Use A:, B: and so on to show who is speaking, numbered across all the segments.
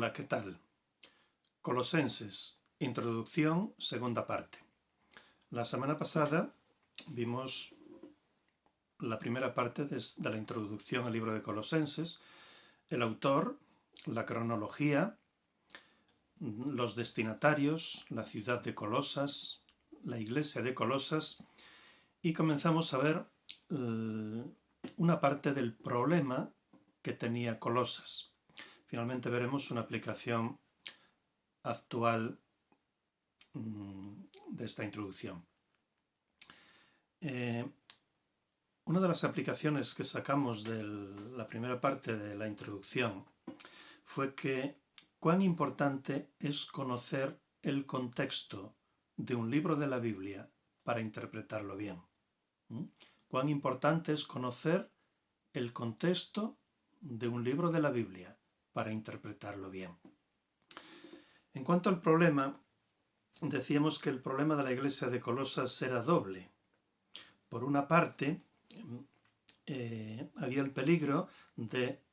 A: Hola, ¿qué tal? Colosenses, introducción, segunda parte. La semana pasada vimos la primera parte de la introducción al libro de Colosenses, el autor, la cronología, los destinatarios, la ciudad de Colosas, la iglesia de Colosas, y comenzamos a ver una parte del problema que tenía Colosas. Finalmente veremos una aplicación actual de esta introducción. Una de las aplicaciones que sacamos de la primera parte de la introducción fue que cuán importante es conocer el contexto de un libro de la Biblia para interpretarlo bien. Cuán importante es conocer el contexto de un libro de la Biblia para interpretarlo bien. En cuanto al problema, decíamos que el problema de la iglesia de Colosas era doble. Por una parte, había el peligro de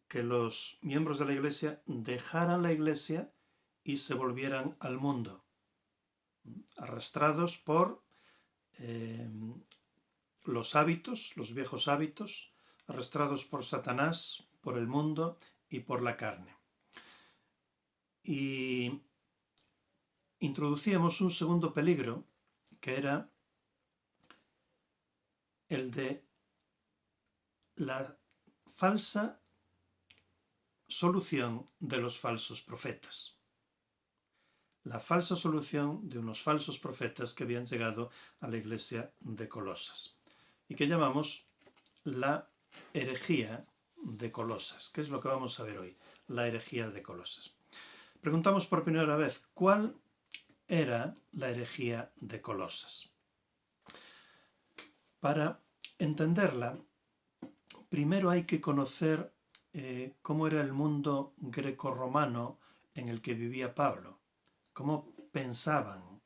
A: que los miembros de la iglesia dejaran la iglesia y se volvieran al mundo, arrastrados por los hábitos, los viejos hábitos, arrastrados por Satanás, por el mundo y por la carne. Y introducíamos un segundo peligro, que era el de la falsa solución de los falsos profetas. La falsa solución de unos falsos profetas que habían llegado a la iglesia de Colosas y que llamamos la herejía de Colosas, que es lo que vamos a ver hoy, la herejía de Colosas. Preguntamos por primera vez, ¿cuál era la herejía de Colosas? Para entenderla, primero hay que conocer cómo era el mundo grecorromano en el que vivía Pablo, cómo pensaban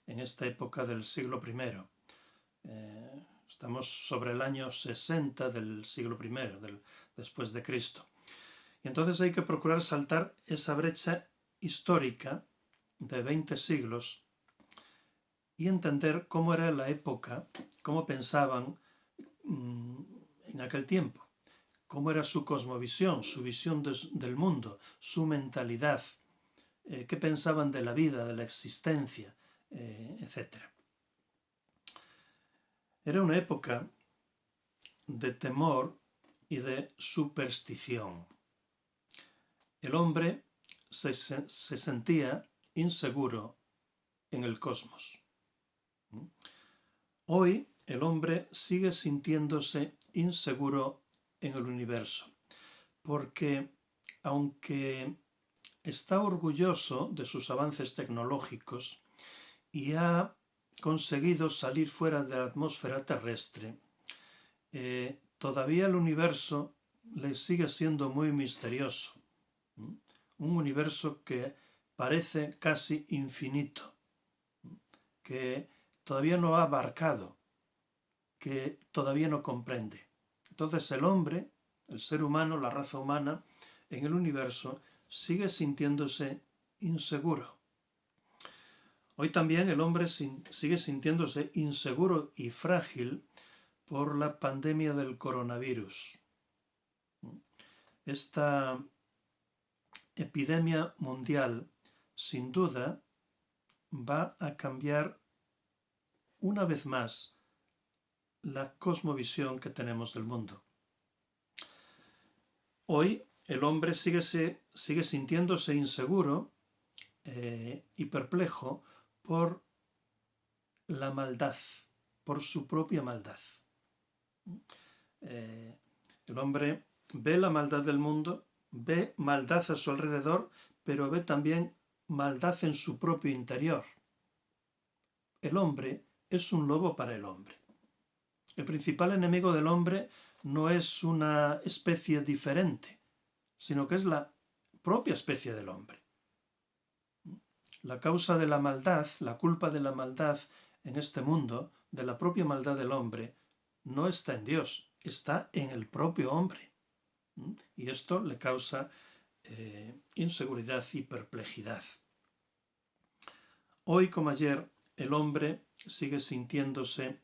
A: en esta época del siglo I. Estamos sobre el año 60 del siglo I, después de Cristo. Y entonces hay que procurar saltar esa brecha histórica de 20 siglos y entender cómo era la época, cómo pensaban en aquel tiempo, cómo era su cosmovisión, su visión del mundo, su mentalidad, qué pensaban de la vida, de la existencia, etc. Era una época de temor y de superstición. El hombre se sentía inseguro en el cosmos. Hoy el hombre sigue sintiéndose inseguro en el universo, porque aunque está orgulloso de sus avances tecnológicos y ha conseguido salir fuera de la atmósfera terrestre, todavía el universo le sigue siendo muy misterioso. Un universo que parece casi infinito, que todavía no ha abarcado, que todavía no comprende. Entonces el hombre, el ser humano, la raza humana, en el universo sigue sintiéndose inseguro. Hoy también el hombre sigue sintiéndose inseguro y frágil por la pandemia del coronavirus. Esta epidemia mundial, sin duda, va a cambiar una vez más la cosmovisión que tenemos del mundo. Hoy el hombre sigue sintiéndose inseguro y perplejo por la maldad, por su propia maldad. El hombre ve la maldad del mundo, ve maldad a su alrededor, pero ve también maldad en su propio interior. El hombre es un lobo para el hombre. El principal enemigo del hombre no es una especie diferente, sino que es la propia especie del hombre. La causa de la maldad, la culpa de la maldad en este mundo, de la propia maldad del hombre, no está en Dios, está en el propio hombre. Y esto le causa inseguridad y perplejidad. Hoy como ayer, el hombre sigue sintiéndose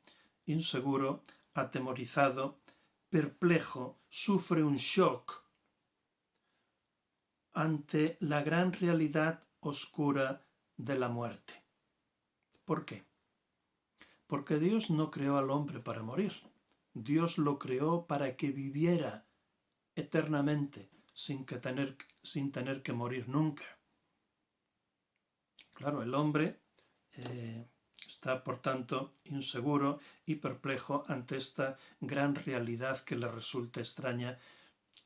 A: inseguro, atemorizado, perplejo, sufre un shock ante la gran realidad oscura de la muerte. ¿Por qué? Porque Dios no creó al hombre para morir. Dios lo creó para que viviera eternamente sin tener que morir nunca. Claro, el hombre está, por tanto, inseguro y perplejo ante esta gran realidad que le resulta extraña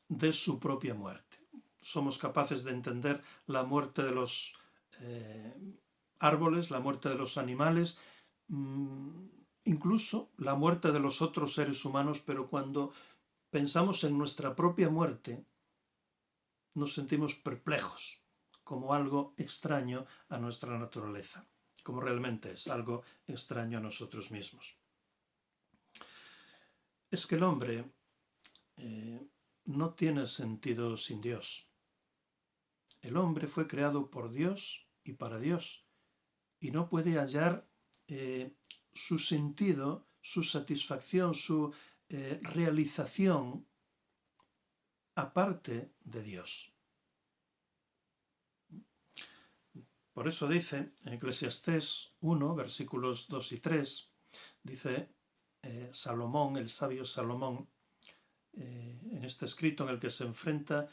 A: de su propia muerte. Somos capaces de entender la muerte de los árboles, la muerte de los animales, incluso la muerte de los otros seres humanos, pero cuando pensamos en nuestra propia muerte, nos sentimos perplejos, como algo extraño a nuestra naturaleza, como realmente es algo extraño a nosotros mismos. Es que el hombre no tiene sentido sin Dios. El hombre fue creado por Dios y para Dios, y no puede hallar su sentido, su satisfacción, su realización aparte de Dios. Por eso dice en Eclesiastés 1, versículos 2 y 3, dice Salomón, el sabio Salomón, en este escrito en el que se enfrenta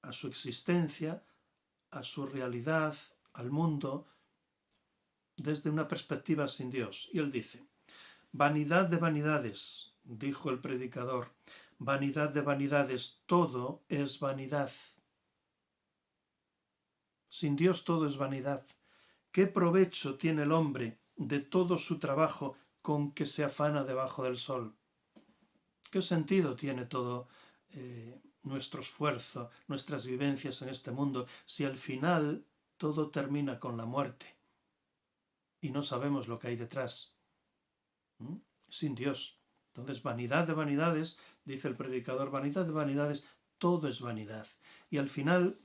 A: a su existencia, a su realidad, al mundo, desde una perspectiva sin Dios. Y él dice: vanidad de vanidades, dijo el predicador, vanidad de vanidades, todo es vanidad. Sin Dios todo es vanidad. ¿Qué provecho tiene el hombre de todo su trabajo con que se afana debajo del sol? ¿Qué sentido tiene todo nuestro esfuerzo, nuestras vivencias en este mundo, si al final todo termina con la muerte y no sabemos lo que hay detrás? Sin Dios. Entonces, vanidad de vanidades, dice el predicador, vanidad de vanidades, todo es vanidad. Y al final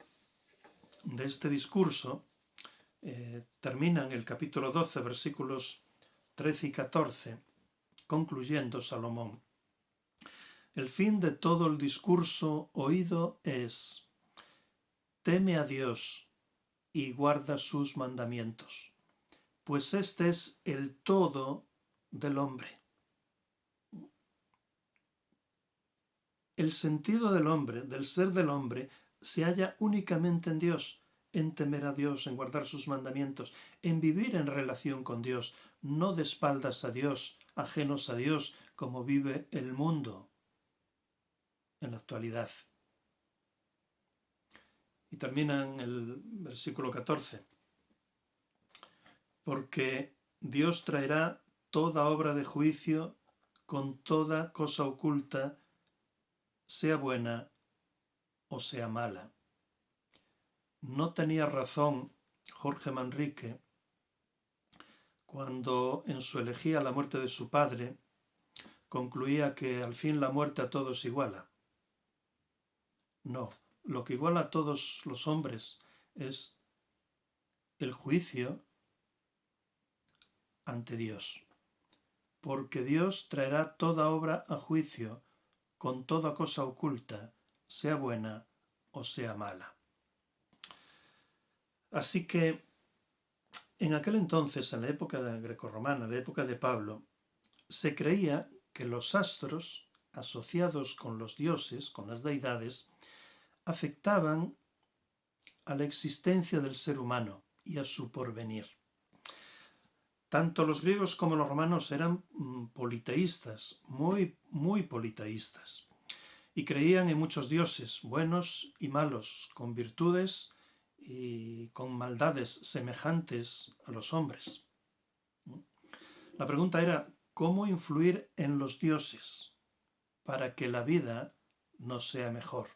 A: de este discurso, termina en el capítulo 12, versículos 13 y 14, concluyendo Salomón: el fin de todo el discurso oído es: teme a Dios y guarda sus mandamientos, pues este es el todo del hombre. El sentido del hombre, del ser del hombre, se halla únicamente en Dios, en temer a Dios, en guardar sus mandamientos, en vivir en relación con Dios, no de espaldas a Dios, ajenos a Dios, como vive el mundo en la actualidad. Y termina en el versículo 14: porque Dios traerá toda obra de juicio con toda cosa oculta, sea buena o sea mala. No tenía razón Jorge Manrique cuando en su elegía la muerte de su padre concluía que al fin la muerte a todos iguala. No, lo que iguala a todos los hombres es el juicio ante Dios, porque Dios traerá toda obra a juicio con toda cosa oculta, sea buena o sea mala. Así que en aquel entonces, en la época grecorromana, en la época de Pablo, se creía que los astros asociados con los dioses, con las deidades, afectaban a la existencia del ser humano y a su porvenir. Tanto los griegos como los romanos eran politeístas, muy politeístas, y creían en muchos dioses, buenos y malos, con virtudes y con maldades semejantes a los hombres. La pregunta era: ¿cómo influir en los dioses para que la vida nos sea mejor?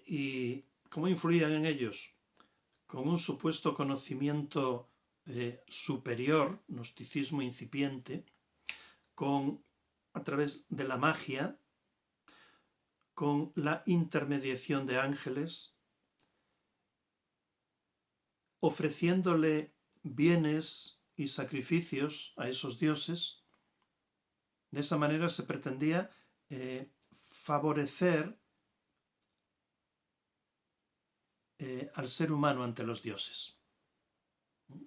A: ¿Y cómo influían en ellos? Con un supuesto conocimiento superior, gnosticismo incipiente, a través de la magia, con la intermediación de ángeles, ofreciéndole bienes y sacrificios a esos dioses. De esa manera se pretendía favorecer al ser humano ante los dioses,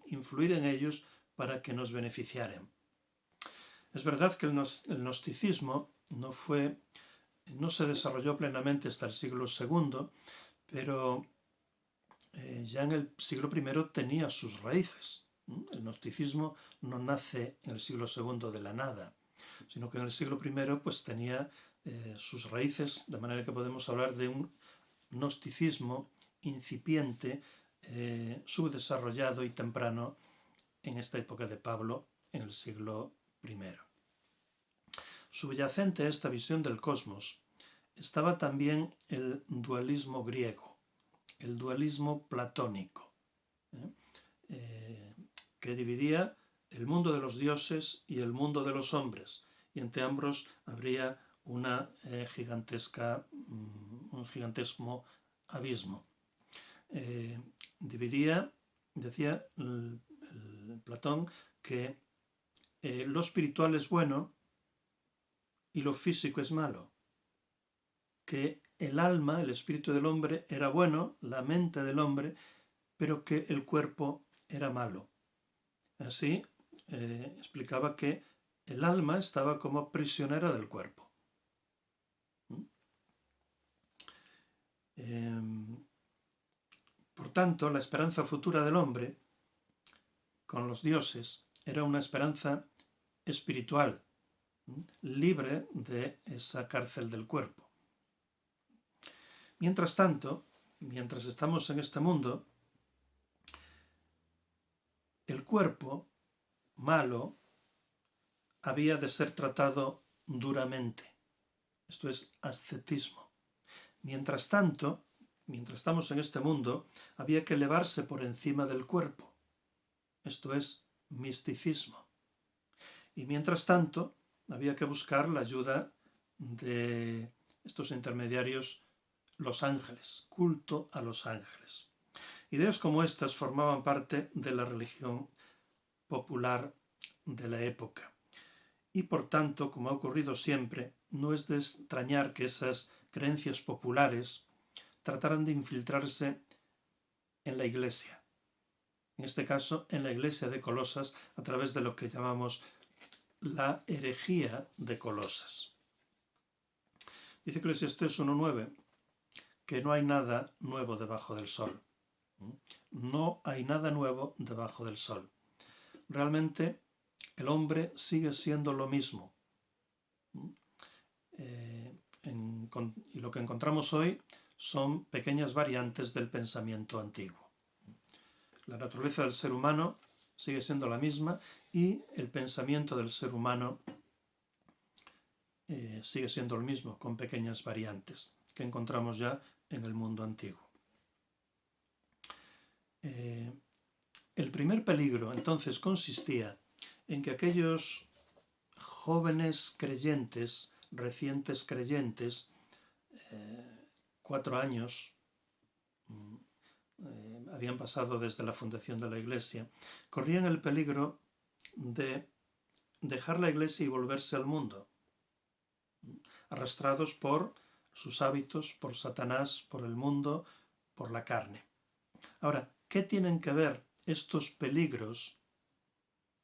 A: influir en ellos para que nos beneficiaran. Es verdad que el gnosticismo no se desarrolló plenamente hasta el siglo II, pero ya en el siglo I tenía sus raíces. El gnosticismo no nace en el siglo II de la nada, sino que en el siglo I pues tenía sus raíces, de manera que podemos hablar de un gnosticismo incipiente, subdesarrollado y temprano en esta época de Pablo, en el siglo I. Subyacente a esta visión del cosmos estaba también el dualismo griego, el dualismo platónico, que dividía el mundo de los dioses y el mundo de los hombres, y entre ambos habría un gigantesco abismo. Decía Platón que lo espiritual es bueno y lo físico es malo, que el alma, el espíritu del hombre era bueno, la mente del hombre, pero que el cuerpo era malo. Así explicaba que el alma estaba como prisionera del cuerpo. Por tanto, la esperanza futura del hombre con los dioses era una esperanza espiritual, libre de esa cárcel del cuerpo. Mientras tanto, mientras estamos en este mundo, el cuerpo malo había de ser tratado duramente. Esto es ascetismo. Mientras tanto, mientras estamos en este mundo, había que elevarse por encima del cuerpo. Esto es misticismo. Y mientras tanto, había que buscar la ayuda de estos intermediarios, los ángeles, culto a los ángeles. Ideas como estas formaban parte de la religión popular de la época. Y por tanto, como ha ocurrido siempre, no es de extrañar que esas creencias populares trataran de infiltrarse en la Iglesia. En este caso, en la Iglesia de Colosas, a través de lo que llamamos la herejía de Colosas. Dice Eclesiastés 1:9 que no hay nada nuevo debajo del sol. No hay nada nuevo debajo del sol. Realmente el hombre sigue siendo lo mismo. Y lo que encontramos hoy son pequeñas variantes del pensamiento antiguo. La naturaleza del ser humano sigue siendo la misma y el pensamiento del ser humano sigue siendo el mismo, con pequeñas variantes que encontramos ya en el mundo antiguo. El primer peligro entonces consistía en que aquellos jóvenes creyentes, recientes creyentes, 4 años habían pasado desde la fundación de la Iglesia, corrían el peligro de dejar la Iglesia y volverse al mundo, arrastrados por sus hábitos, por Satanás, por el mundo, por la carne. Ahora, ¿qué tienen que ver estos peligros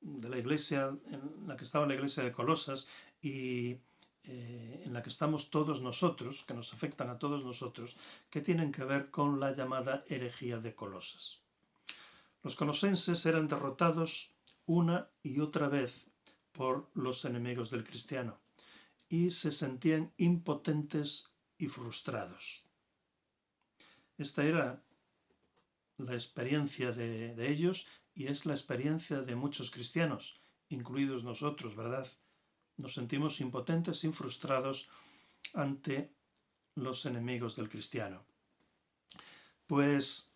A: de la iglesia en la que estaba la iglesia de Colosas y en la que estamos todos nosotros, que nos afectan a todos nosotros, que tienen que ver con la llamada herejía de Colosas? Los colosenses eran derrotados una y otra vez por los enemigos del cristiano y se sentían impotentes y frustrados. Esta era la experiencia de ellos y es la experiencia de muchos cristianos, incluidos nosotros, ¿verdad? Nos sentimos impotentes y frustrados ante los enemigos del cristiano. Pues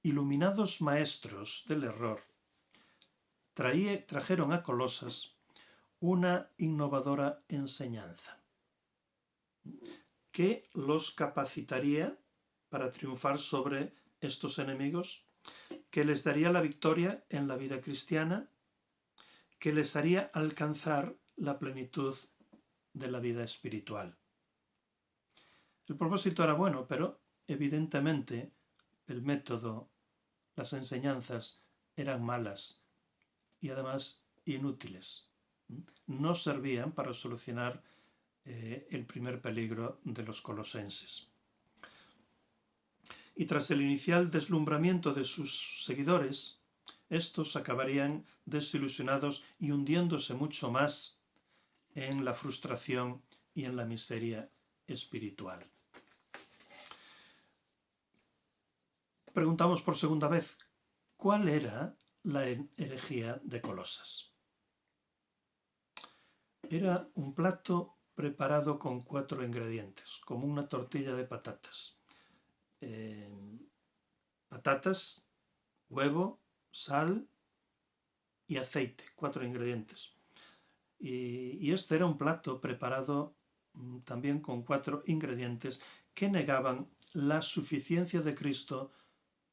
A: iluminados maestros del error trajeron a Colosas una innovadora enseñanza ¿qué los capacitaría para triunfar sobre estos enemigos? ¿Que les daría la victoria en la vida cristiana? ¿Que les haría alcanzar la plenitud de la vida espiritual? El propósito era bueno, pero evidentemente el método, las enseñanzas eran malas y además inútiles. No servían para solucionar el primer peligro de los colosenses. Y tras el inicial deslumbramiento de sus seguidores, estos acabarían desilusionados y hundiéndose mucho más en la frustración y en la miseria espiritual. Preguntamos por segunda vez, ¿cuál era la herejía de Colosas? Era un plato preparado con 4 ingredientes, como una tortilla de patatas. Patatas, huevo, sal y aceite, 4 ingredientes. Y este era un plato preparado también con 4 ingredientes que negaban la suficiencia de Cristo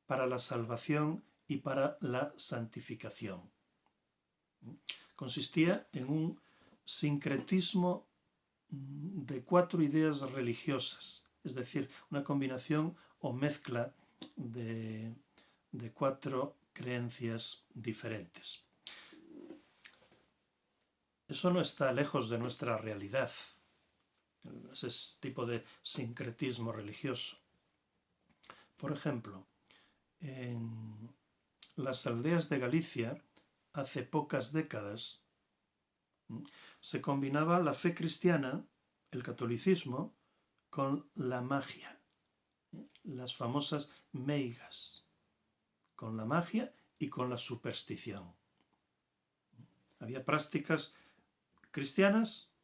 A: para la salvación y para la santificación. Consistía en un sincretismo de 4 ideas religiosas, es decir, una combinación o mezcla de 4 creencias diferentes. Eso no está lejos de nuestra realidad, ese tipo de sincretismo religioso. Por ejemplo, en las aldeas de Galicia, hace pocas décadas, se combinaba la fe cristiana, el catolicismo, con la magia, las famosas meigas, con la magia y con la superstición. Había prácticas cristianas,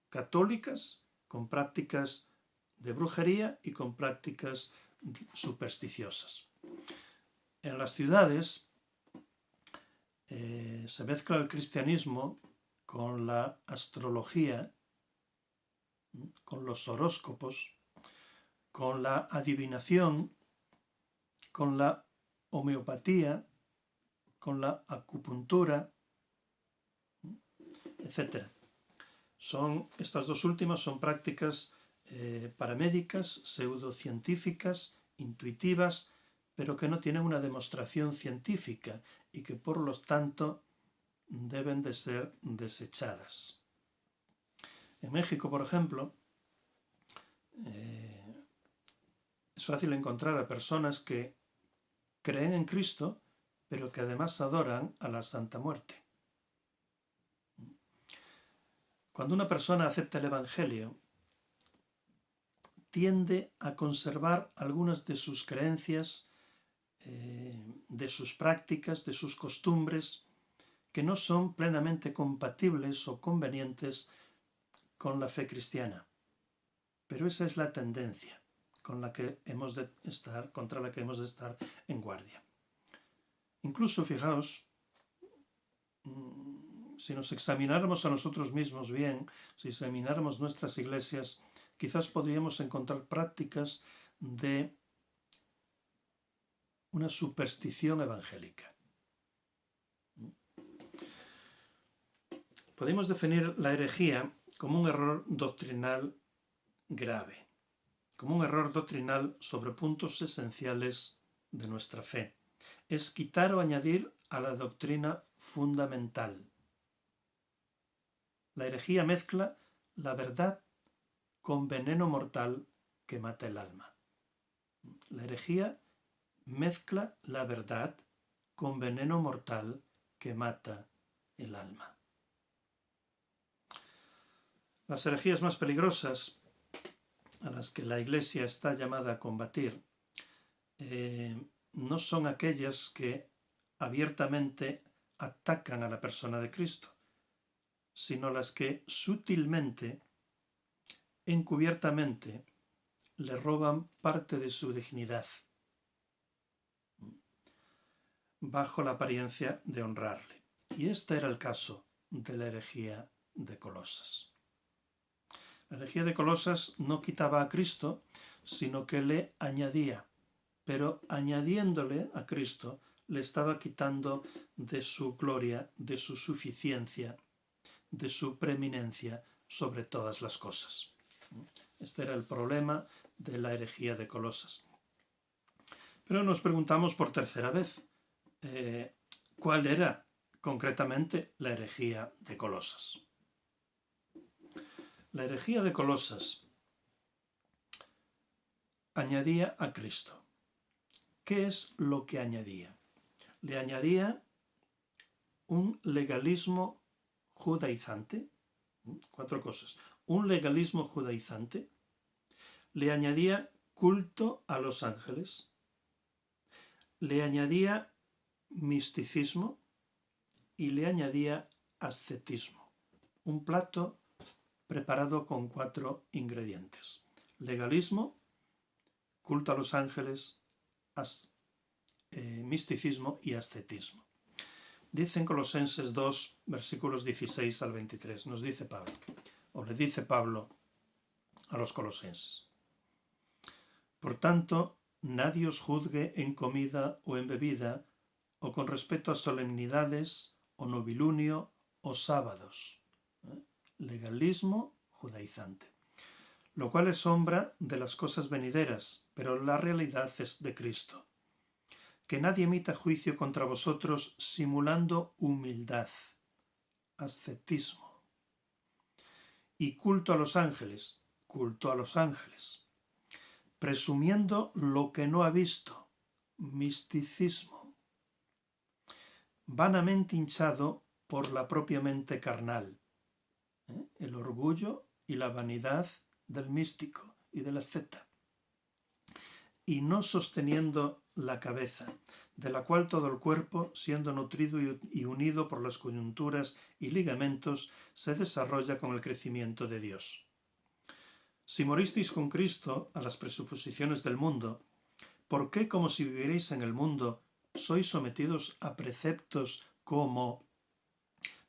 A: católicas, con prácticas de brujería y con prácticas supersticiosas. En las ciudades se mezcla el cristianismo con la astrología, con los horóscopos, con la adivinación, con la homeopatía, con la acupuntura, etc. Estas 2 últimas son prácticas paramédicas, pseudocientíficas, intuitivas, pero que no tienen una demostración científica y que por lo tanto deben de ser desechadas. En México, por ejemplo, es fácil encontrar a personas que creen en Cristo, pero que además adoran a la Santa Muerte. Cuando una persona acepta el Evangelio, tiende a conservar algunas de sus creencias, de sus prácticas, de sus costumbres, que no son plenamente compatibles o convenientes con la fe cristiana. Pero esa es la tendencia contra la que hemos de estar en guardia. Incluso, fijaos, si nos examináramos a nosotros mismos bien, si examináramos nuestras iglesias, quizás podríamos encontrar prácticas de una superstición evangélica. Podemos definir la herejía como un error doctrinal grave, como un error doctrinal sobre puntos esenciales de nuestra fe. Es quitar o añadir a la doctrina fundamental. La herejía mezcla la verdad con veneno mortal que mata el alma. La herejía mezcla la verdad con veneno mortal que mata el alma. Las herejías más peligrosas a las que la Iglesia está llamada a combatir no son aquellas que abiertamente atacan a la persona de Cristo, sino las que sutilmente, encubiertamente, le roban parte de su dignidad, bajo la apariencia de honrarle. Y este era el caso de la herejía de Colosas. La herejía de Colosas no quitaba a Cristo, sino que le añadía, pero añadiéndole a Cristo le estaba quitando de su gloria, de su suficiencia, de su preeminencia sobre todas las cosas. Este era el problema de la herejía de Colosas. Pero nos preguntamos por tercera vez, ¿cuál era concretamente la herejía de Colosas? La herejía de Colosas añadía a Cristo. ¿Qué es lo que añadía? Le añadía un legalismo judaizante, 4 cosas. Un legalismo judaizante, le añadía culto a los ángeles, le añadía misticismo y le añadía ascetismo. Un plato preparado con 4 ingredientes. Legalismo, culto a los ángeles, misticismo y ascetismo. Dice en Colosenses 2, versículos 16 al 23, nos dice Pablo, o le dice Pablo a los colosenses: por tanto, nadie os juzgue en comida o en bebida, o con respecto a solemnidades, o novilunio, o sábados. Legalismo judaizante, lo cual es sombra de las cosas venideras, pero la realidad es de Cristo. Que nadie emita juicio contra vosotros simulando humildad, ascetismo, y culto a los ángeles, presumiendo lo que no ha visto, misticismo, vanamente hinchado por la propia mente carnal, el orgullo y la vanidad del místico y del asceta, y no sosteniendo la cabeza, de la cual todo el cuerpo, siendo nutrido y unido por las coyunturas y ligamentos, se desarrolla con el crecimiento de Dios. Si moristeis con Cristo a las presuposiciones del mundo, ¿por qué, como si vivierais en el mundo, sois sometidos a preceptos como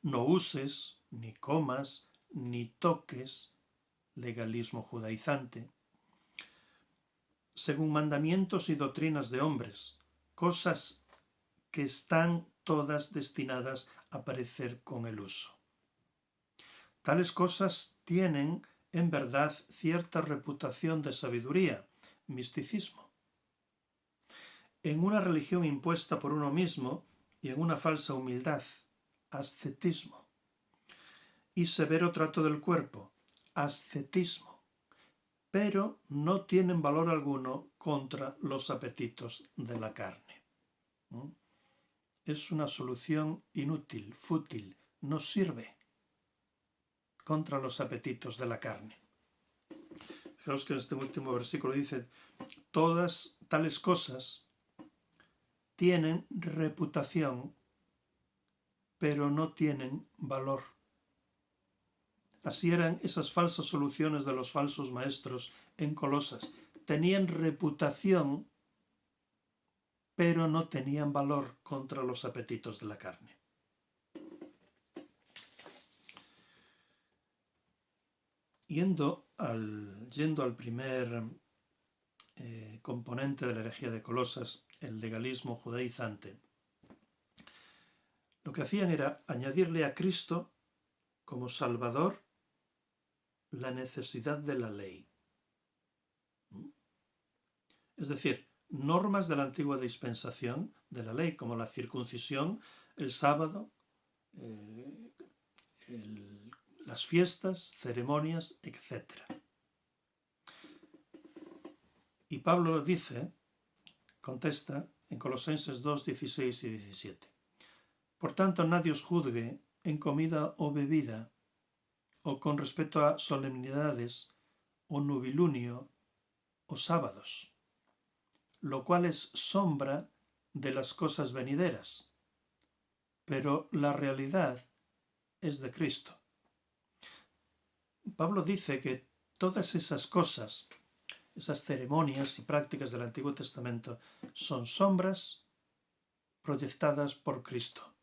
A: no uses, ni comas, ni toques, legalismo judaizante, según mandamientos y doctrinas de hombres, cosas que están todas destinadas a perecer con el uso? Tales cosas tienen, en verdad, cierta reputación de sabiduría, misticismo, en una religión impuesta por uno mismo y en una falsa humildad, ascetismo, y severo trato del cuerpo, ascetismo, pero no tienen valor alguno contra los apetitos de la carne. Es una solución inútil, fútil, no sirve contra los apetitos de la carne. Fijaos que en este último versículo dice: todas tales cosas tienen reputación, pero no tienen valor. Así eran esas falsas soluciones de los falsos maestros en Colosas. Tenían reputación, pero no tenían valor contra los apetitos de la carne. Yendo al primer componente de la herejía de Colosas, el legalismo judaizante, lo que hacían era añadirle a Cristo como Salvador la necesidad de la ley. Es decir, normas de la antigua dispensación de la ley, como la circuncisión, el sábado, las fiestas, ceremonias, etc. Y Pablo dice, contesta en Colosenses 2, 16 y 17. Por tanto, nadie os juzgue en comida o bebida, o con respecto a solemnidades, o novilunio, o sábados, lo cual es sombra de las cosas venideras, pero la realidad es de Cristo. Pablo dice que todas esas cosas, esas ceremonias y prácticas del Antiguo Testamento, son sombras proyectadas por Cristo.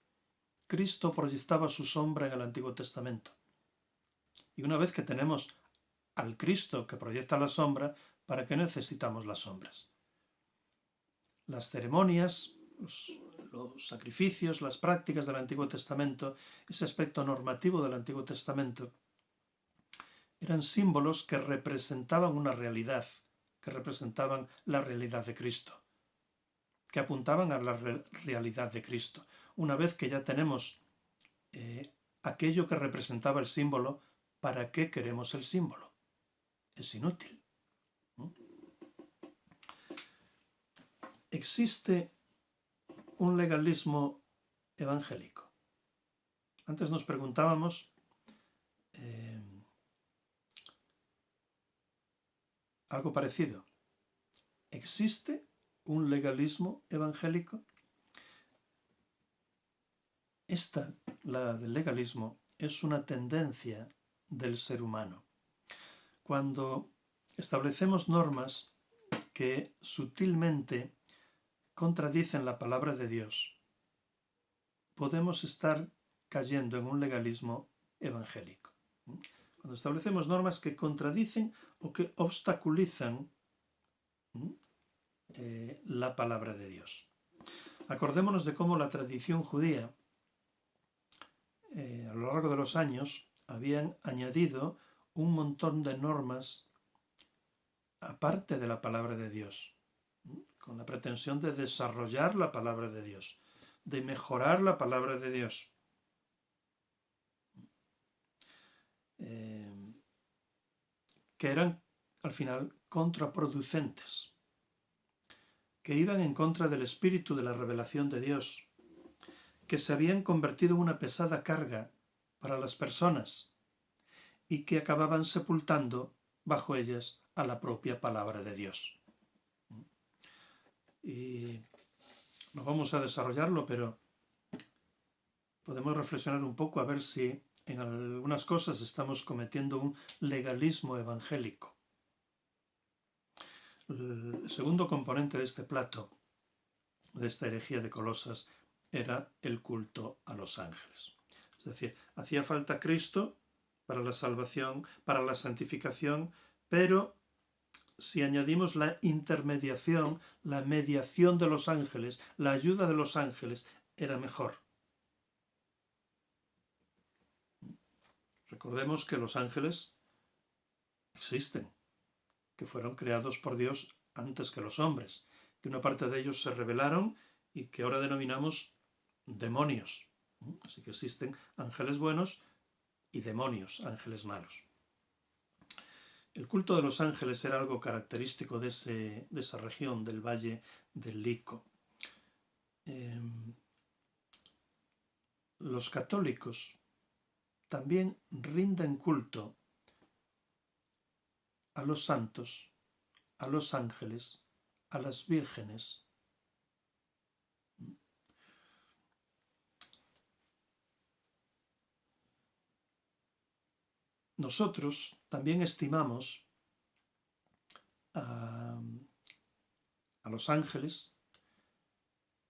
A: Cristo proyectaba su sombra en el Antiguo Testamento. Y una vez que tenemos al Cristo que proyecta la sombra, ¿para qué necesitamos las sombras? Las ceremonias, los sacrificios, las prácticas del Antiguo Testamento, ese aspecto normativo del Antiguo Testamento, eran símbolos que representaban una realidad, que representaban la realidad de Cristo, que apuntaban a la realidad de Cristo. Una vez que ya tenemos aquello que representaba el símbolo, ¿para qué queremos el símbolo? Es inútil. Existe un legalismo evangélico. Antes nos preguntábamos algo parecido. ¿Existe un legalismo evangélico? La del legalismo, es una tendencia del ser humano. Cuando establecemos normas que sutilmente contradicen la palabra de Dios, podemos estar cayendo en un legalismo evangélico. Cuando establecemos normas que contradicen o que obstaculizan la palabra de Dios. Acordémonos de cómo la tradición judía a lo largo de los años habían añadido un montón de normas aparte de la palabra de Dios, con la pretensión de desarrollar la palabra de Dios, de mejorar la palabra de Dios. Que eran al final contraproducentes, que iban en contra del espíritu de la revelación de Dios, que se habían convertido en una pesada carga para las personas y que acababan sepultando bajo ellas a la propia palabra de Dios. Y no vamos a desarrollarlo, pero podemos reflexionar un poco a ver si en algunas cosas estamos cometiendo un legalismo evangélico. El segundo componente de este plato, de esta herejía de Colosas, era el culto a los ángeles. Es decir, hacía falta Cristo para la salvación, para la santificación, pero si añadimos la intermediación, la mediación de los ángeles, la ayuda de los ángeles, era mejor. Recordemos que los ángeles existen, que fueron creados por Dios antes que los hombres, que una parte de ellos se rebelaron y que ahora denominamos demonios. Así que existen ángeles buenos y demonios, ángeles malos. El culto de los ángeles era algo característico de esa región del Valle del Lico. Los católicos también rinden culto a los santos, a los ángeles, a las vírgenes. Nosotros también estimamos a los ángeles,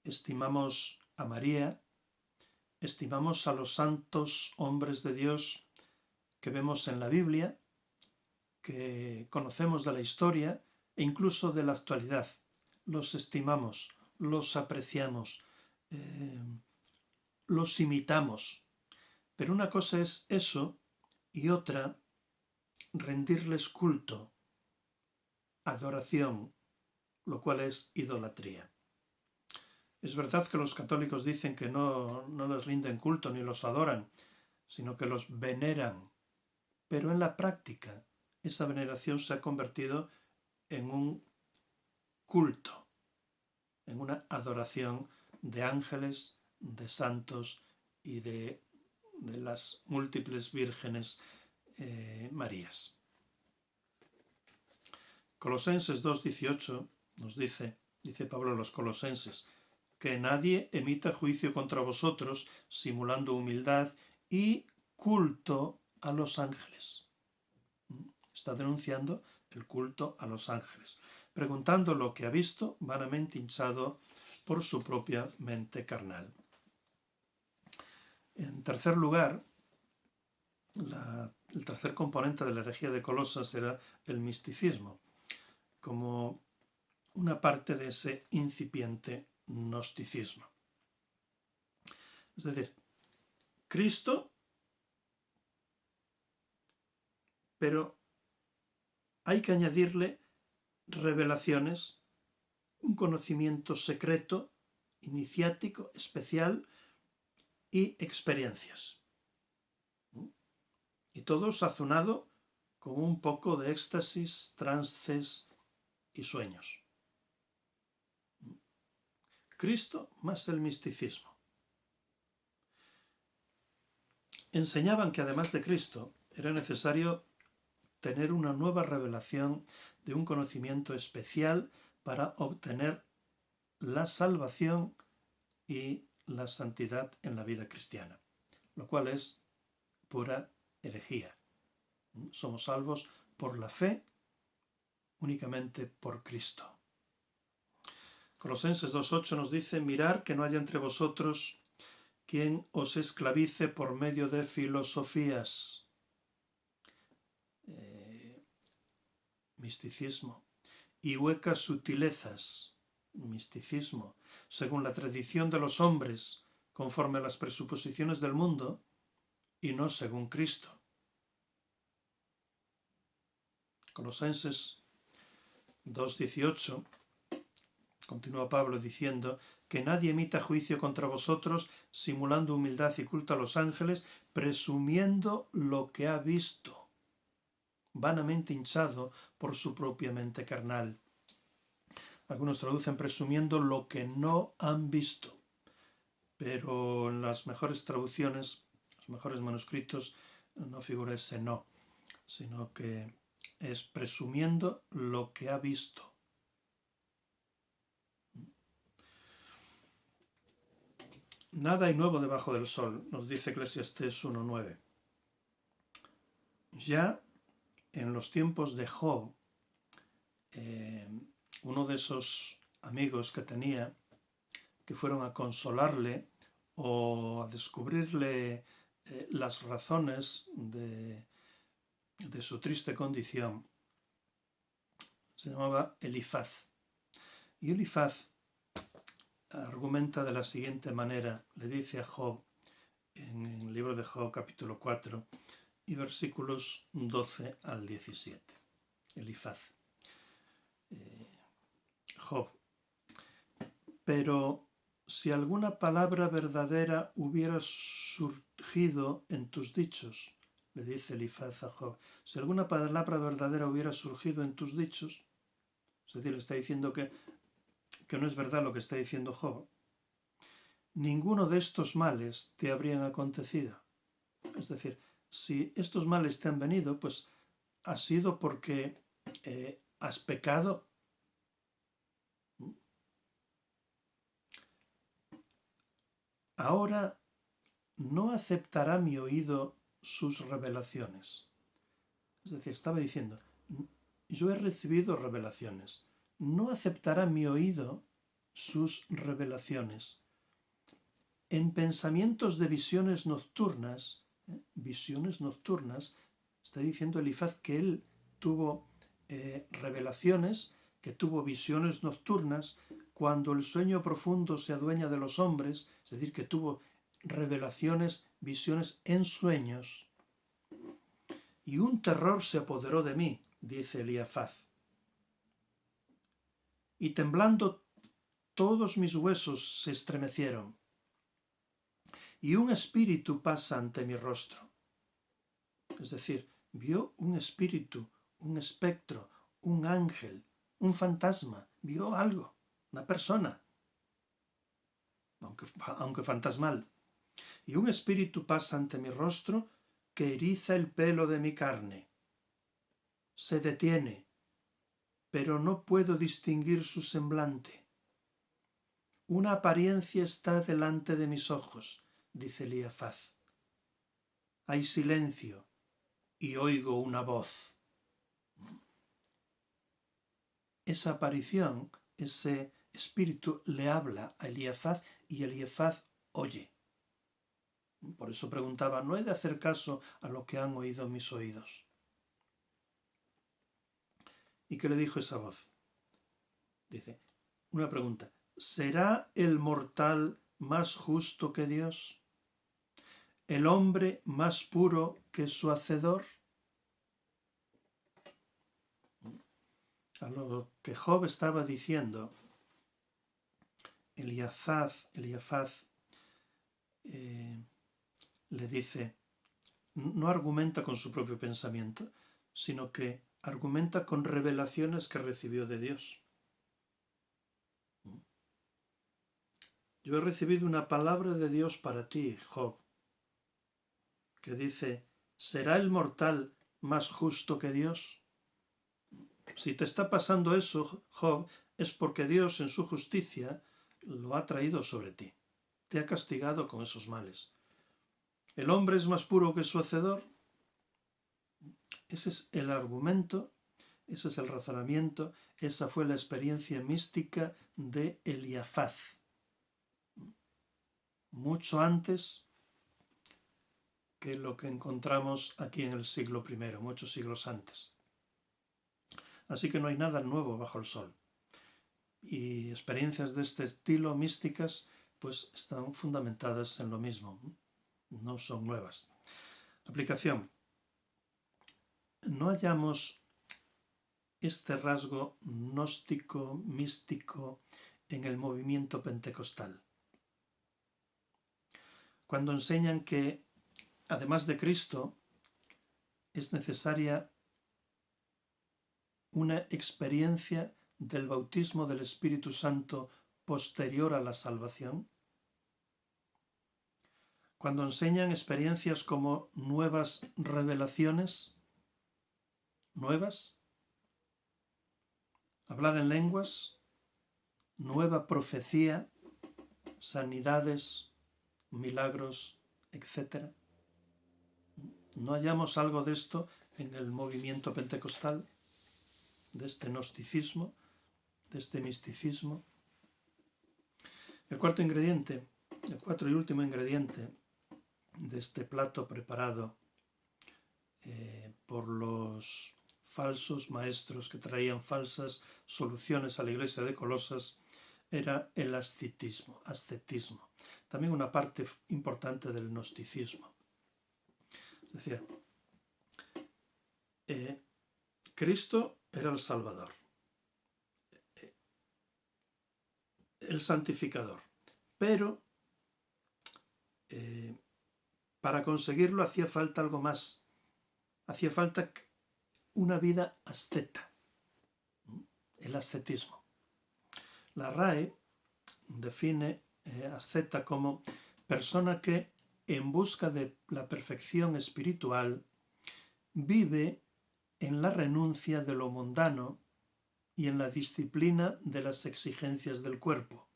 A: estimamos a María, estimamos a los santos hombres de Dios que vemos en la Biblia, que conocemos de la historia e incluso de la actualidad. Los estimamos, los apreciamos, los imitamos. Pero una cosa es eso y otra, rendirles culto, adoración, lo cual es idolatría. Es verdad que los católicos dicen que no les rinden culto ni los adoran, sino que los veneran. Pero en la práctica, esa veneración se ha convertido en un culto, en una adoración de ángeles, de santos y de las múltiples vírgenes Marías. Colosenses 2:18 nos dice Pablo a los colosenses, que nadie emita juicio contra vosotros, simulando humildad y culto a los ángeles. Está denunciando el culto a los ángeles, preguntando lo que ha visto, vanamente hinchado por su propia mente carnal. En tercer lugar, el tercer componente de la herejía de Colosas era el misticismo, como una parte de ese incipiente gnosticismo. Es decir, Cristo, pero hay que añadirle revelaciones, un conocimiento secreto, iniciático, especial y experiencias. Y todo sazonado con un poco de éxtasis, trances y sueños. Cristo más el misticismo. Enseñaban que además de Cristo era necesario tener una nueva revelación de un conocimiento especial para obtener la salvación y la santidad en la vida cristiana, lo cual es pura herejía. Somos salvos por la fe, únicamente por Cristo. Colosenses 2:8 nos dice: mirad que no haya entre vosotros quien os esclavice por medio de filosofías, misticismo, y huecas sutilezas, misticismo, según la tradición de los hombres, conforme a las presuposiciones del mundo, y no según Cristo. Colosenses 2:18, continúa Pablo diciendo: que nadie emita juicio contra vosotros, simulando humildad y culto a los ángeles, presumiendo lo que ha visto, vanamente hinchado por su propia mente carnal. Algunos traducen presumiendo lo que no han visto, pero en las mejores traducciones, los mejores manuscritos, no figura ese no, sino que es presumiendo lo que ha visto. Nada hay nuevo debajo del sol, nos dice Eclesiastés 1:9. Ya en los tiempos de Job, uno de esos amigos que tenía, que fueron a consolarle o a descubrirle las razones de su triste condición, se llamaba Elifaz. Y Elifaz argumenta de la siguiente manera, le dice a Job, en el libro de Job capítulo 4 y versículos 12 al 17. Elifaz. Job: pero si alguna palabra verdadera hubiera surgido en tus dichos, le dice Elifaz a Job, si alguna palabra verdadera hubiera surgido en tus dichos, es decir, le está diciendo que no es verdad lo que está diciendo Job, ninguno de estos males te habrían acontecido. Es decir, si estos males te han venido, pues ha sido porque has pecado. Ahora no aceptará mi oído sus revelaciones. Es decir, estaba diciendo, yo he recibido revelaciones, no aceptará mi oído sus revelaciones. En pensamientos de visiones nocturnas, está diciendo Elifaz que él tuvo revelaciones, que tuvo visiones nocturnas, cuando el sueño profundo se adueña de los hombres, es decir, que tuvo revelaciones, visiones en sueños. Y un terror se apoderó de mí, dice Elifaz. Y temblando todos mis huesos se estremecieron. Y un espíritu pasa ante mi rostro. Es decir, vio un espíritu, un espectro, un ángel, un fantasma, vio algo, una persona, aunque fantasmal. Y un espíritu pasa ante mi rostro que eriza el pelo de mi carne. Se detiene, pero no puedo distinguir su semblante. Una apariencia está delante de mis ojos, dice Elifaz. Hay silencio y oigo una voz. Esa aparición, ese espíritu le habla a Elifaz y Elifaz oye. Por eso preguntaba, ¿no he de hacer caso a lo que han oído mis oídos? ¿Y qué le dijo esa voz? Dice, una pregunta, ¿será el mortal más justo que Dios? ¿El hombre más puro que su hacedor? A lo que Job estaba diciendo, Eliafaz le dice, no argumenta con su propio pensamiento, sino que argumenta con revelaciones que recibió de Dios. Yo he recibido una palabra de Dios para ti, Job, que dice, ¿será el mortal más justo que Dios? Si te está pasando eso, Job, es porque Dios en su justicia lo ha traído sobre ti. Te ha castigado con esos males. ¿El hombre es más puro que su hacedor? Ese es el argumento, ese es el razonamiento, esa fue la experiencia mística de Eliafaz. Mucho antes que lo que encontramos aquí en el siglo I, muchos siglos antes. Así que no hay nada nuevo bajo el sol. Y experiencias de este estilo místicas pues están fundamentadas en lo mismo, no son nuevas. Aplicación. No hallamos este rasgo gnóstico, místico en el movimiento pentecostal. Cuando enseñan que, además de Cristo, es necesaria una experiencia del bautismo del Espíritu Santo posterior a la salvación. Cuando enseñan experiencias como nuevas revelaciones, nuevas, hablar en lenguas, nueva profecía, sanidades, milagros, etc. ¿No hallamos algo de esto en el movimiento pentecostal, de este gnosticismo, de este misticismo? El cuarto ingrediente, el cuarto y último ingrediente de este plato preparado por los falsos maestros que traían falsas soluciones a la iglesia de Colosas era el ascetismo, también una parte importante del gnosticismo. Es decir, Cristo era el Salvador, el santificador, pero para conseguirlo hacía falta algo más, hacía falta una vida asceta, el ascetismo. La RAE define asceta como persona que, en busca de la perfección espiritual, vive en la renuncia de lo mundano y en la disciplina de las exigencias del cuerpo.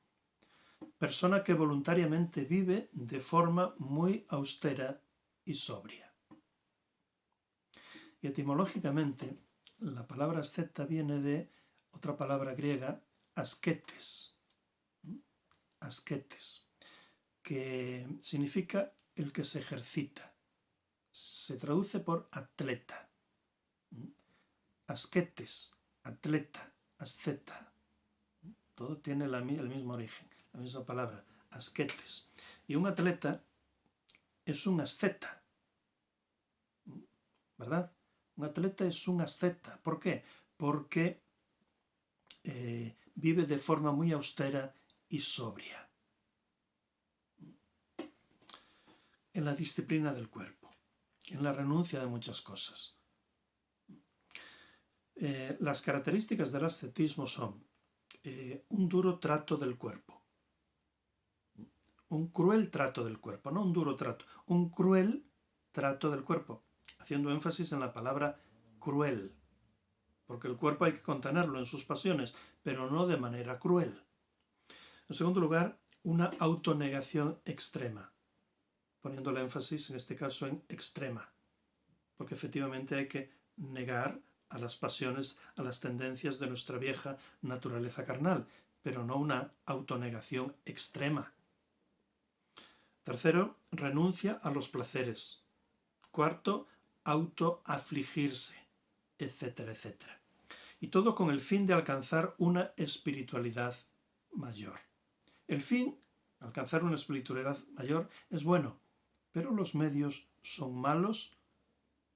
A: Persona que voluntariamente vive de forma muy austera y sobria. Y etimológicamente, la palabra asceta viene de otra palabra griega, ascetes, que significa el que se ejercita. Se traduce por atleta. Ascetes, atleta, asceta. Todo tiene el mismo origen, la misma palabra, ascetes. Y un atleta es un asceta, ¿verdad? Un atleta es un asceta. ¿Por qué? Porque vive de forma muy austera y sobria. En la disciplina del cuerpo, en la renuncia de muchas cosas. Las características del ascetismo son un duro trato del cuerpo, un cruel trato del cuerpo, no un duro trato, un cruel trato del cuerpo, haciendo énfasis en la palabra cruel, porque el cuerpo hay que contenerlo en sus pasiones, pero no de manera cruel. En segundo lugar, una autonegación extrema, poniendo el énfasis en este caso en extrema, porque efectivamente hay que negar a las pasiones, a las tendencias de nuestra vieja naturaleza carnal, pero no una autonegación extrema. Tercero, renuncia a los placeres. Cuarto, autoafligirse, etcétera, etcétera. Y todo con el fin de alcanzar una espiritualidad mayor. El fin, alcanzar una espiritualidad mayor, es bueno, pero los medios son malos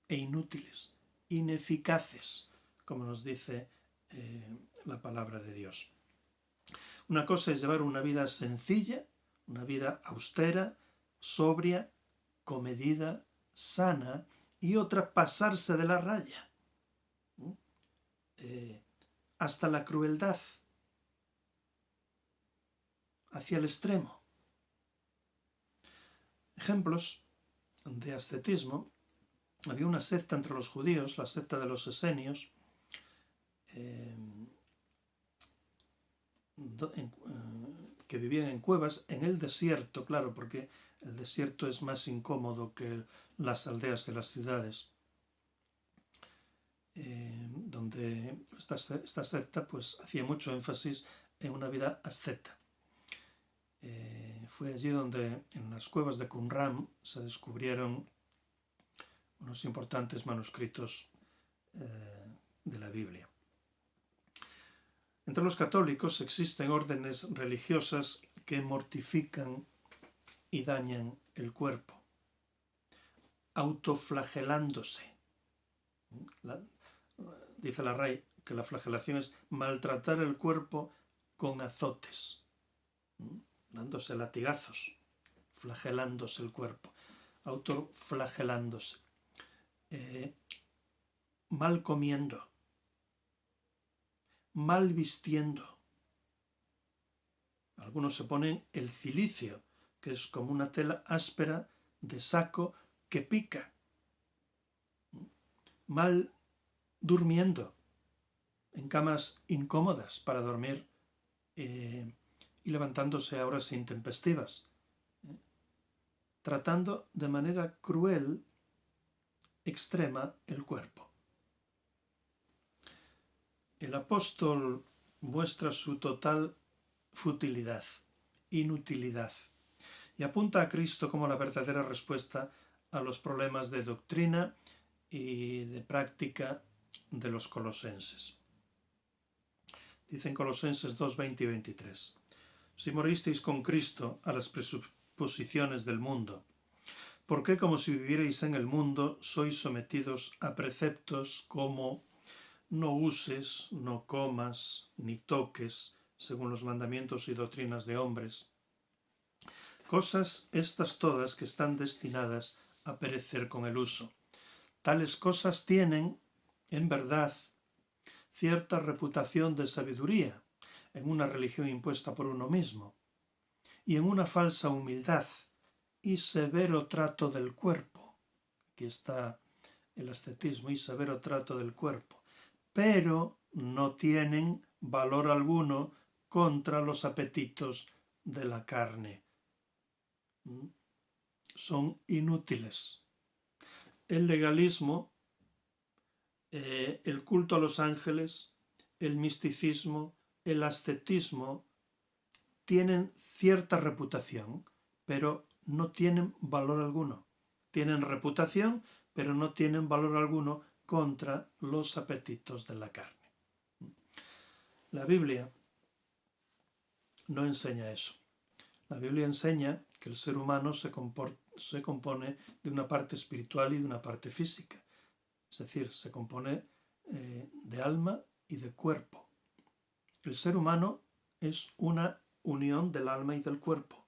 A: e inútiles, ineficaces, como nos dice la palabra de Dios. Una cosa es llevar una vida sencilla, una vida austera, sobria, comedida, sana, y otra pasarse de la raya, hasta la crueldad, hacia el extremo. Ejemplos de ascetismo: había una secta entre los judíos, la secta de los esenios, que vivían en cuevas, en el desierto, claro, porque el desierto es más incómodo que las aldeas de las ciudades, donde esta secta pues hacía mucho énfasis en una vida asceta. Fue allí donde en las cuevas de Qumran se descubrieron unos importantes manuscritos de la Biblia. Entre los católicos existen órdenes religiosas que mortifican y dañan el cuerpo, autoflagelándose. Dice la RAI que la flagelación es maltratar el cuerpo con azotes, dándose latigazos, flagelándose el cuerpo, autoflagelándose, mal comiendo, mal vistiendo. Algunos se ponen el cilicio, que es como una tela áspera de saco que pica. Mal durmiendo, en camas incómodas para dormir y levantándose a horas intempestivas. Tratando de manera cruel, extrema, el cuerpo. El apóstol muestra su total futilidad, inutilidad, y apunta a Cristo como la verdadera respuesta a los problemas de doctrina y de práctica de los colosenses. Dice en Colosenses 2, 20 y 23: si moristeis con Cristo a las presuposiciones del mundo, ¿por qué, como si vivierais en el mundo, sois sometidos a preceptos como no uses, no comas, ni toques, según los mandamientos y doctrinas de hombres? Cosas estas todas que están destinadas a perecer con el uso. Tales cosas tienen, en verdad, cierta reputación de sabiduría en una religión impuesta por uno mismo, y en una falsa humildad y severo trato del cuerpo. Aquí está el ascetismo y severo trato del cuerpo, pero no tienen valor alguno contra los apetitos de la carne. Son inútiles. El legalismo, el culto a los ángeles, el misticismo, el ascetismo tienen cierta reputación, pero no tienen valor alguno. Tienen reputación, pero no tienen valor alguno contra los apetitos de la carne. La Biblia no enseña eso. La Biblia enseña que el ser humano se compone de una parte espiritual y de una parte física. Es decir, se compone de alma y de cuerpo. El ser humano es una unión del alma y del cuerpo.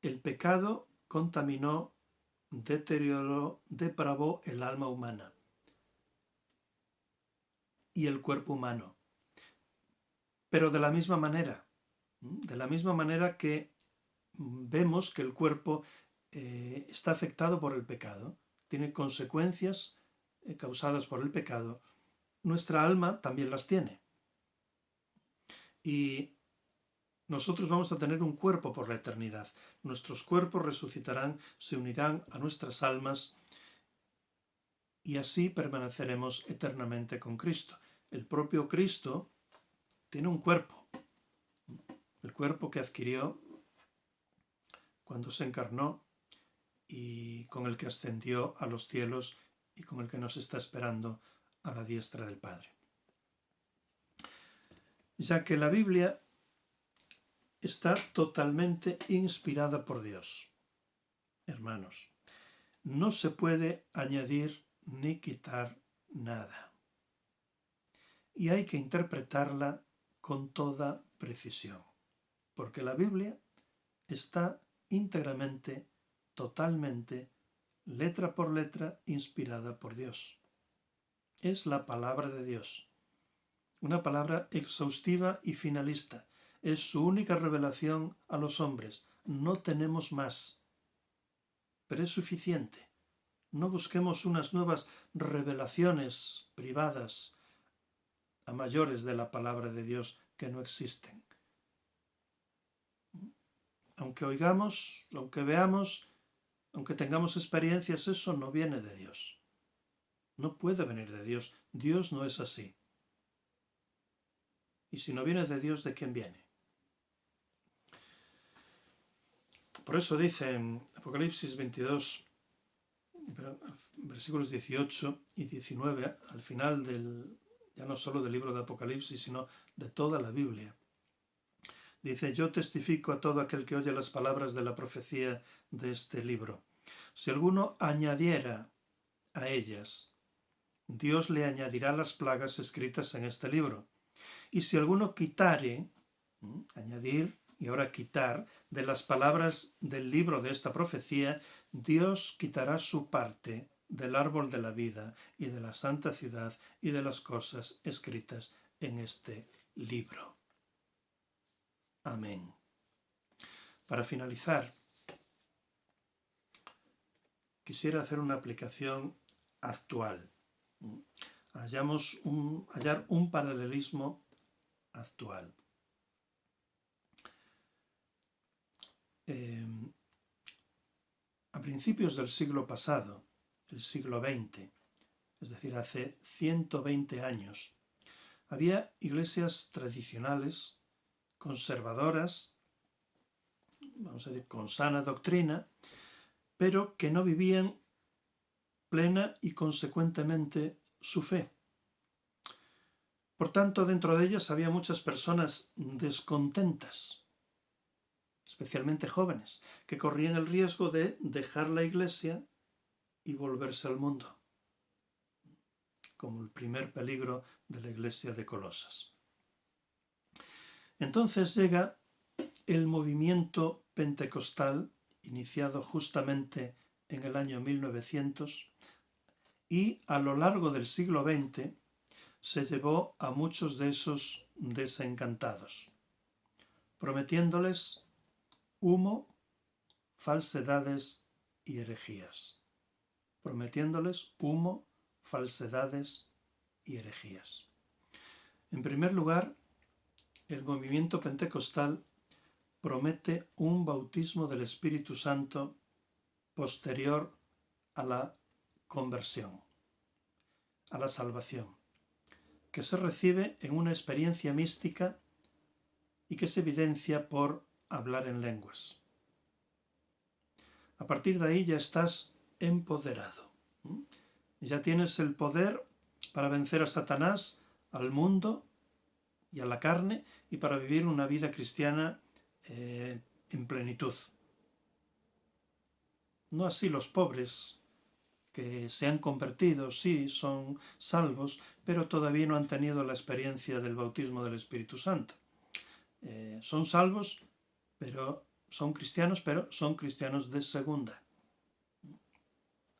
A: El pecado contaminó, deterioró, depravó el alma humana y el cuerpo humano. Pero de la misma manera que vemos que el cuerpo está afectado por el pecado, tiene consecuencias causadas por el pecado, nuestra alma también las tiene. Y nosotros vamos a tener un cuerpo por la eternidad. Nuestros cuerpos resucitarán, se unirán a nuestras almas y así permaneceremos eternamente con Cristo. El propio Cristo tiene un cuerpo. el cuerpo que adquirió cuando se encarnó y con el que ascendió a los cielos y con el que nos está esperando a la diestra del Padre. Ya que la Biblia está totalmente inspirada por Dios. Hermanos, no se puede añadir ni quitar nada. Y hay que interpretarla con toda precisión, porque la Biblia está íntegramente, totalmente, letra por letra, inspirada por Dios. Es la palabra de Dios, una palabra exhaustiva y finalista. Es su única revelación a los hombres. No tenemos más, pero es suficiente. No busquemos unas nuevas revelaciones privadas a mayores de la palabra de Dios que no existen. Aunque oigamos, aunque veamos, aunque tengamos experiencias, eso no viene de Dios. No puede venir de Dios. Dios no es así. Y si no viene de Dios, ¿de quién viene? Por eso dice en Apocalipsis 22, versículos 18 y 19, al final ya no solo del libro de Apocalipsis, sino de toda la Biblia. Dice: yo testifico a todo aquel que oye las palabras de la profecía de este libro. Si alguno añadiera a ellas, Dios le añadirá las plagas escritas en este libro. Y si alguno quitare, añadir y ahora quitar, de las palabras del libro de esta profecía, Dios quitará su parte del árbol de la vida y de la santa ciudad y de las cosas escritas en este libro. Amén. Para finalizar, quisiera hacer una aplicación actual. Hallar un paralelismo actual. A principios del siglo pasado, el siglo XX, es decir, hace 120 años, había iglesias tradicionales, conservadoras, vamos a decir, con sana doctrina, pero que no vivían plena y consecuentemente su fe. Por tanto, dentro de ellas había muchas personas descontentas, especialmente jóvenes, que corrían el riesgo de dejar la iglesia y volverse al mundo, como el primer peligro de la iglesia de Colosas. Entonces llega el movimiento pentecostal, iniciado justamente en el año 1900, y a lo largo del siglo XX se llevó a muchos de esos desencantados, prometiéndoles humo, falsedades y herejías. Prometiéndoles humo, falsedades y herejías. En primer lugar, el movimiento pentecostal promete un bautismo del Espíritu Santo posterior a la conversión, a la salvación, que se recibe en una experiencia mística y que se evidencia por hablar en lenguas. A partir de ahí ya estás empoderado. Ya tienes el poder para vencer a Satanás, al mundo y a la carne, y para vivir una vida cristiana en plenitud. No así los pobres, que se han convertido, sí, son salvos, pero todavía no han tenido la experiencia del bautismo del Espíritu Santo. Son salvos, pero son cristianos de segunda.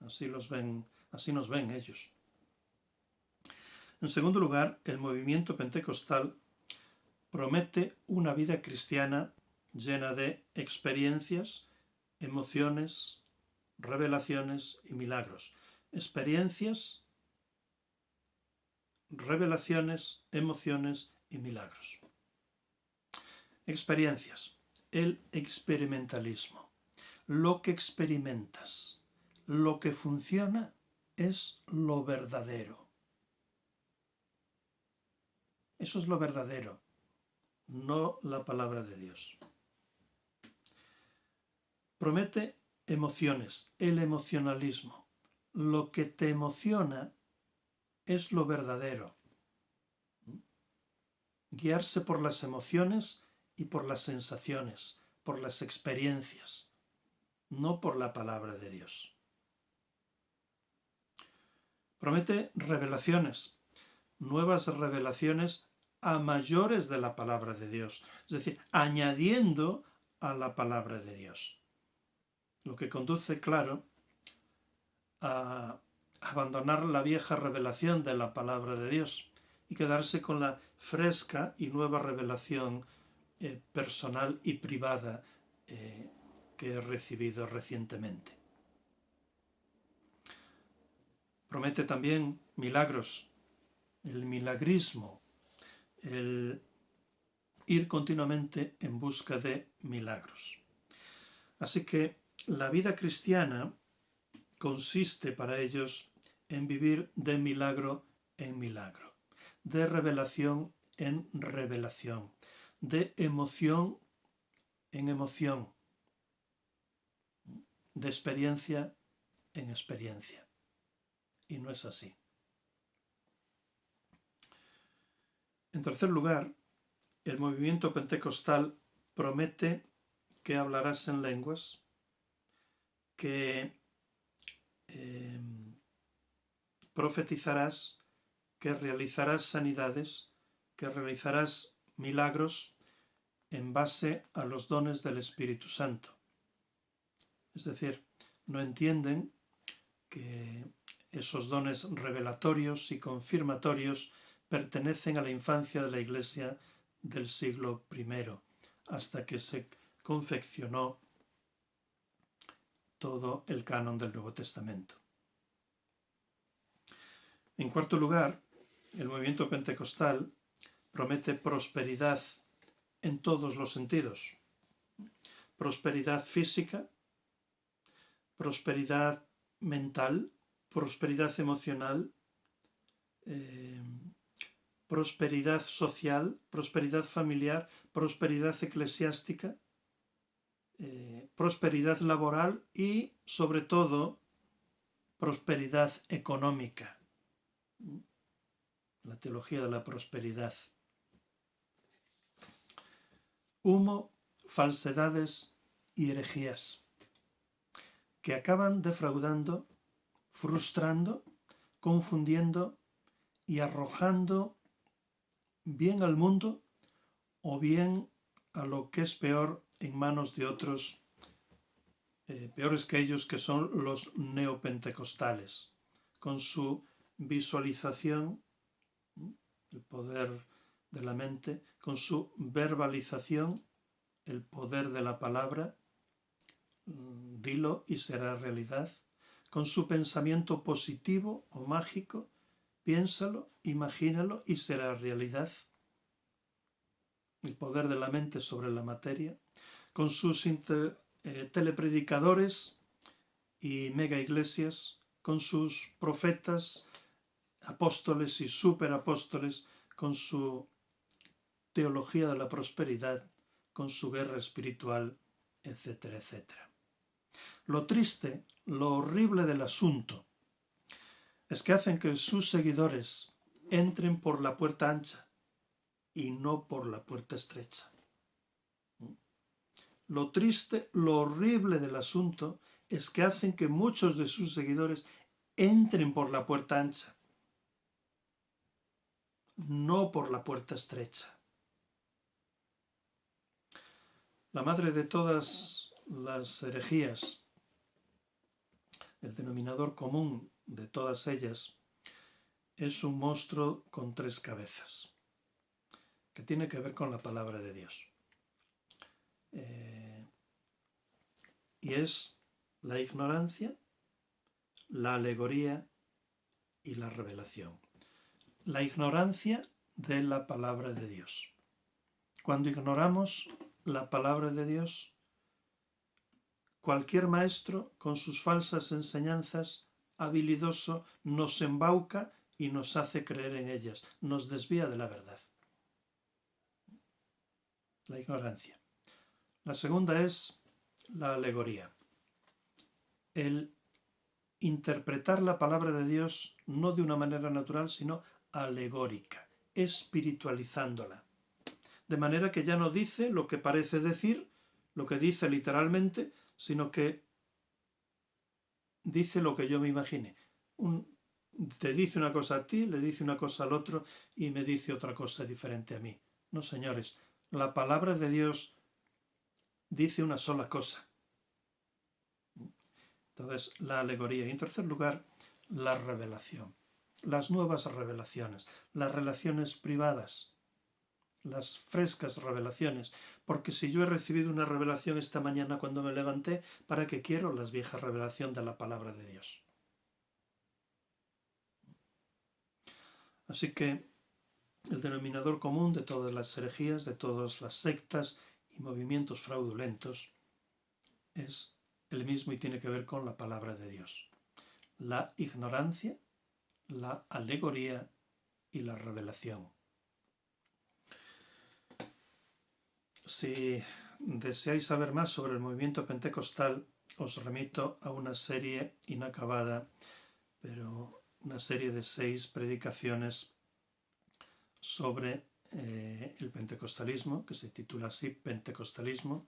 A: Así nos ven ellos. En segundo lugar, el movimiento pentecostal promete una vida cristiana llena de experiencias, emociones, revelaciones y milagros. Experiencias, revelaciones, emociones y milagros. Experiencias. El experimentalismo. Lo que experimentas, lo que funciona, es lo verdadero. Eso es lo verdadero. no la palabra de Dios. Promete emociones, el emocionalismo. Lo que te emociona es lo verdadero. Guiarse por las emociones y por las sensaciones, por las experiencias, no por la palabra de Dios. Promete revelaciones, nuevas revelaciones a mayores de la palabra de Dios, es decir, añadiendo a la palabra de Dios. Lo que conduce, claro, a abandonar la vieja revelación de la palabra de Dios y quedarse con la fresca y nueva revelación personal y privada que he recibido recientemente. Promete también milagros, el milagrismo, el ir continuamente en busca de milagros. Así que la vida cristiana consiste para ellos en vivir de milagro en milagro, de revelación en revelación, de emoción en emoción, de experiencia en experiencia. Y no es así. En tercer lugar, el movimiento pentecostal promete que hablarás en lenguas, que profetizarás, que realizarás sanidades, que realizarás milagros en base a los dones del Espíritu Santo. Es decir, no entienden que esos dones revelatorios y confirmatorios pertenecen a la infancia de la Iglesia del siglo I, hasta que se confeccionó todo el canon del Nuevo Testamento. En cuarto lugar, el movimiento pentecostal promete prosperidad en todos los sentidos. Prosperidad física, prosperidad mental, prosperidad emocional, prosperidad social, prosperidad familiar, prosperidad eclesiástica, prosperidad laboral y, sobre todo, prosperidad económica. La teología de la prosperidad. Humo, falsedades y herejías que acaban defraudando, frustrando, confundiendo y arrojando bien al mundo o bien a lo que es peor en manos de otros peores que ellos, que son los neopentecostales, con su visualización, el poder de la mente, con su verbalización, el poder de la palabra, dilo y será realidad, con su pensamiento positivo o mágico, piénsalo, imagínalo y será realidad, el poder de la mente sobre la materia, con sus telepredicadores y mega iglesias, con sus profetas, apóstoles y superapóstoles, con su teología de la prosperidad, con su guerra espiritual, etcétera, etcétera. Lo triste, lo horrible del asunto es que hacen que sus seguidores entren por la puerta ancha y no por la puerta estrecha. Lo triste, lo horrible del asunto es que hacen que muchos de sus seguidores entren por la puerta ancha, no por la puerta estrecha. La madre de todas las herejías, el denominador común de todas ellas, es un monstruo con 3 cabezas, que tiene que ver con la palabra de Dios. Y es la ignorancia, la alegoría y la revelación. La ignorancia de la palabra de Dios. Cuando ignoramos la palabra de Dios, cualquier maestro con sus falsas enseñanzas, habilidoso, nos embauca y nos hace creer en ellas, nos desvía de la verdad. la ignorancia. La segunda es la alegoría. El interpretar la palabra de Dios no de una manera natural, sino alegórica, espiritualizándola. De manera que ya no dice lo que parece decir, lo que dice literalmente, sino que dice lo que yo me imagine. Te dice una cosa a ti, le dice una cosa al otro y me dice otra cosa diferente a mí. No, señores, la palabra de Dios dice una sola cosa. Entonces, la alegoría. Y en tercer lugar, la revelación. Las nuevas revelaciones, las relaciones privadas, las frescas revelaciones. Porque si yo he recibido una revelación esta mañana cuando me levanté, ¿para qué quiero las viejas revelaciones de la palabra de Dios? Así que el denominador común de todas las herejías, de todas las sectas y movimientos fraudulentos es el mismo y tiene que ver con la palabra de Dios. La ignorancia, la alegoría y la revelación. Si deseáis saber más sobre el movimiento pentecostal, os remito a una serie inacabada, pero una serie de 6 predicaciones sobre el pentecostalismo, que se titula así, Pentecostalismo,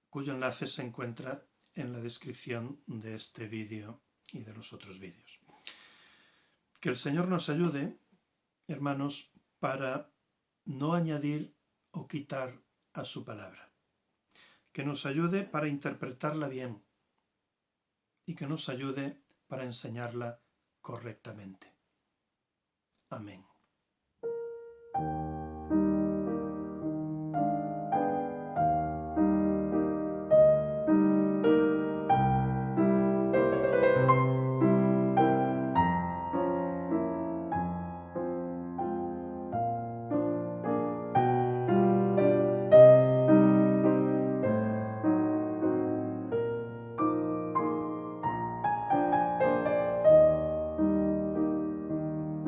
A: cuyo enlace se encuentra en la descripción de este vídeo y de los otros vídeos. Que el Señor nos ayude, hermanos, para no añadir o quitar a su palabra. Que nos ayude para interpretarla bien y que nos ayude para enseñarla correctamente. Amén.